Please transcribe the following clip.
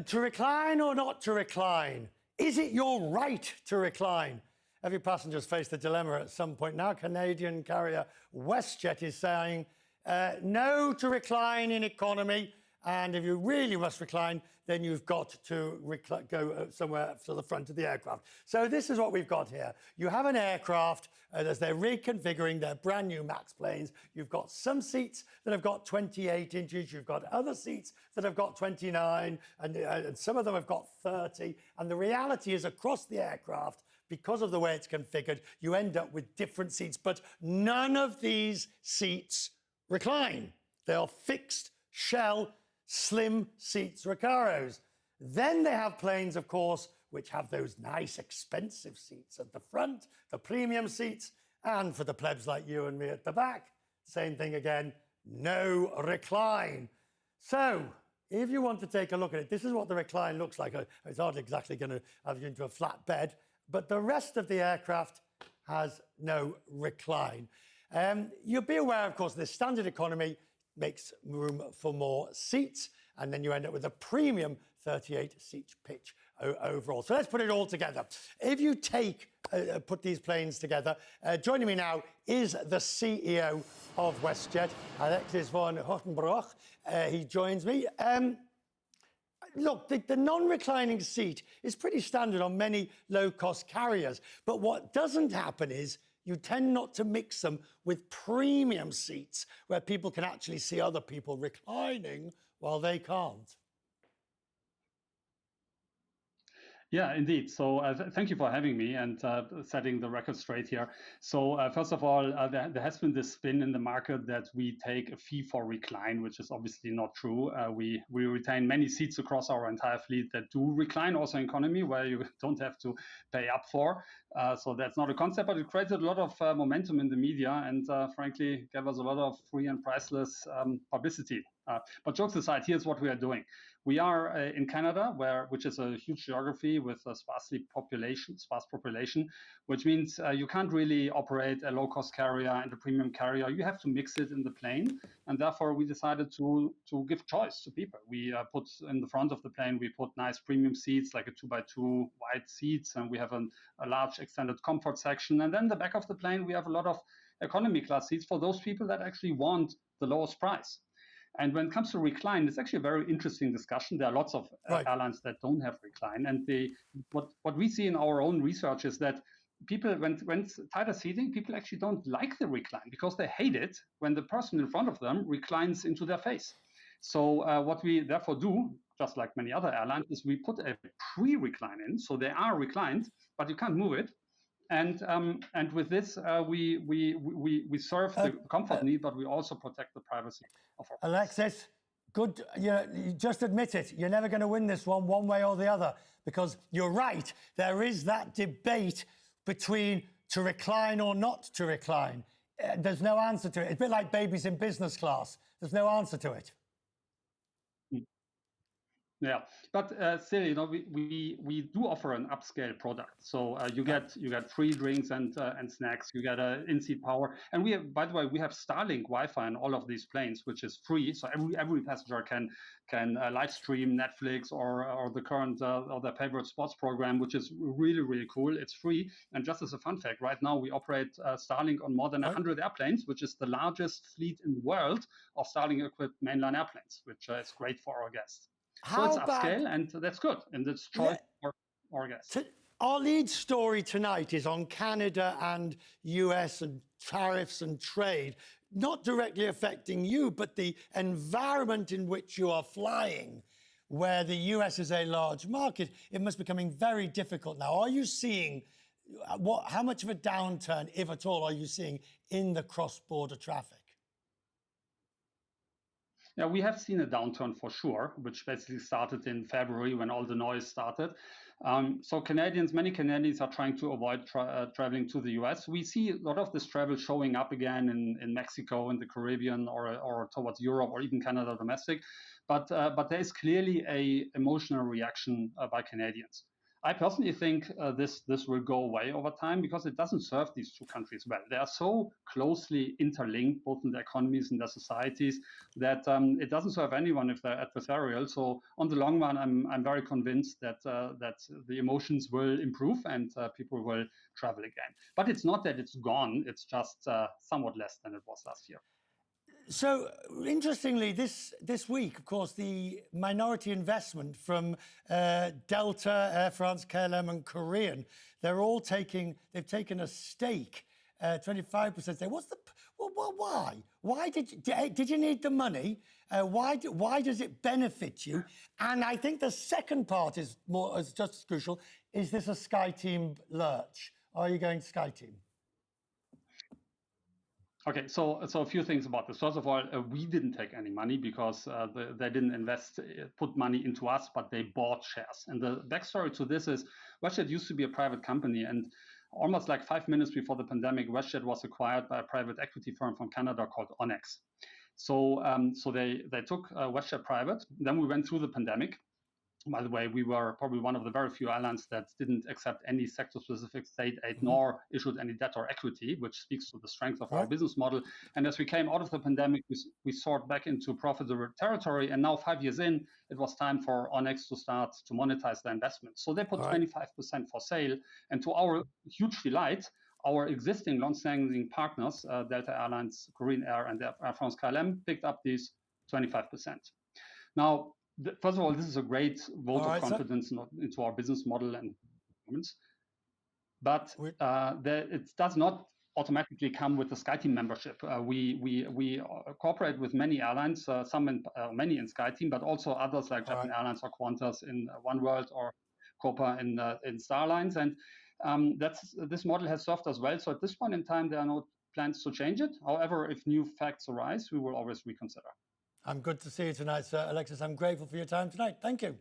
to recline or not to recline? Is it your right to recline? Every passenger's faced the dilemma at some point. Now, Canadian carrier WestJet is saying no to recline in economy. And if you really must recline, then you've got to go somewhere to the front of the aircraft. So this is what we've got here. You have an aircraft, as they're reconfiguring their brand new MAX planes. You've got some seats that have got 28 inches. You've got other seats that have got 29, and some of them have got 30. And the reality is across the aircraft, because of the way it's configured, you end up with different seats. But none of these seats recline. They are fixed shell slim seats Recaros. Then they have planes, of course, which have those nice expensive seats at the front, the premium seats, and for the plebs like you and me at the back, same thing again, no recline. So if you want to take a look at it, this is what the recline looks like. It's hardly exactly going to have you into a flat bed, but the rest of the aircraft has no recline. You'll be aware, of course, the standard economy makes room for more seats, and then you end up with a premium 38-seat pitch overall. So let's put it all together. If you put these planes together, joining me now is the CEO of WestJet, Alexis von Hoensbroech. He joins me. Look, the non-reclining seat is pretty standard on many low-cost carriers, but what doesn't happen is you tend not to mix them with premium seats where people can actually see other people reclining while they can't. Yeah, indeed. So thank you for having me and setting the record straight here. So first of all, there has been this spin in the market that we take a fee for recline, which is obviously not true. We retain many seats across our entire fleet that do recline, also in economy, where you don't have to pay up for. So that's not a concept, but it created a lot of momentum in the media and frankly gave us a lot of free and priceless publicity. But jokes aside, here's what we are doing. We are in Canada, which is a huge geography with a sparse population, which means you can't really operate a low-cost carrier and a premium carrier. You have to mix it in the plane, and therefore we decided to give choice to people. We put in the front of the plane, we put nice premium seats, like a 2x2 wide seats, and we have a large extended comfort section. And then the back of the plane, we have a lot of economy class seats for those people that actually want the lowest price. And when it comes to recline, it's actually a very interesting discussion. There are lots of airlines that don't have recline. And what we see in our own research is that people, when it's tighter seating, people actually don't like the recline because they hate it when the person in front of them reclines into their face. So what we therefore do, just like many other airlines, is we put a pre-recline in. So they are reclined, but you can't move it. And with this, we serve the comfort need, but we also protect the privacy of our Alexis, good. You just admit it. You're never going to win this one way or the other, because you're right. There is that debate between to recline or not to recline. There's no answer to it. It's a bit like babies in business class. There's no answer to it. Yeah, but still, we do offer an upscale product. So you get free drinks and snacks. You get in-seat power, and we have, by the way, we have Starlink Wi-Fi in all of these planes, which is free. So every passenger can live stream Netflix or the current or their favorite sports program, which is really cool. It's free. And just as a fun fact, right now we operate Starlink on more than 100 airplanes, which is the largest fleet in the world of Starlink-equipped mainline airplanes, which is great for our guests. So it's upscale, and that's good. And it's choice for our guests. Our lead story tonight is on Canada and US and tariffs and trade, not directly affecting you, but the environment in which you are flying, where the US is a large market. It must be becoming very difficult now. Are you seeing how much of a downturn, if at all, are you seeing in the cross-border traffic? Yeah, we have seen a downturn for sure, which basically started in February when all the noise started. So many Canadians are trying to avoid traveling to the US. We see a lot of this travel showing up again in Mexico, in the Caribbean, or towards Europe, or even Canada domestic. But there is clearly an emotional reaction by Canadians. I personally think this will go away over time because it doesn't serve these two countries well. They are so closely interlinked, both in their economies and their societies, that it doesn't serve anyone if they're adversarial. So on the long run, I'm very convinced that that the emotions will improve and people will travel again. But it's not that it's gone; it's just somewhat less than it was last year. So interestingly, this week, of course, the minority investment from Delta, Air France, KLM, and Korean, they've taken a stake, 25% stake. Why? Why did you need the money? Why does it benefit you? And I think the second part is just as crucial. Is this a SkyTeam lurch? Are you going SkyTeam? Okay, so a few things about this. First of all, we didn't take any money because they didn't put money into us, but they bought shares. And the backstory to this is WestJet used to be a private company, and almost like 5 minutes before the pandemic, WestJet was acquired by a private equity firm from Canada called Onyx. So they took WestJet private. Then we went through the pandemic. By the way, we were probably one of the very few airlines that didn't accept any sector-specific state aid nor issued any debt or equity, which speaks to the strength of our business model. And as we came out of the pandemic, we soared back into profitable territory. And now 5 years in, it was time for Onyx to start to monetize their investment. So they put 25% for sale. And to our huge delight, our existing long-standing partners, Delta Airlines, Korean Air, and Air France KLM, picked up these 25%. Now, first of all, this is a great vote of confidence into our business model and performance. But it does not automatically come with the SkyTeam membership. We cooperate with many airlines, many in SkyTeam, but also others like Japan Airlines or Qantas in Oneworld or Copa in Starlines. And this model has served us well. So at this point in time, there are no plans to change it. However, if new facts arise, we will always reconsider. I'm good to see you tonight, sir. Alexis, I'm grateful for your time tonight. Thank you.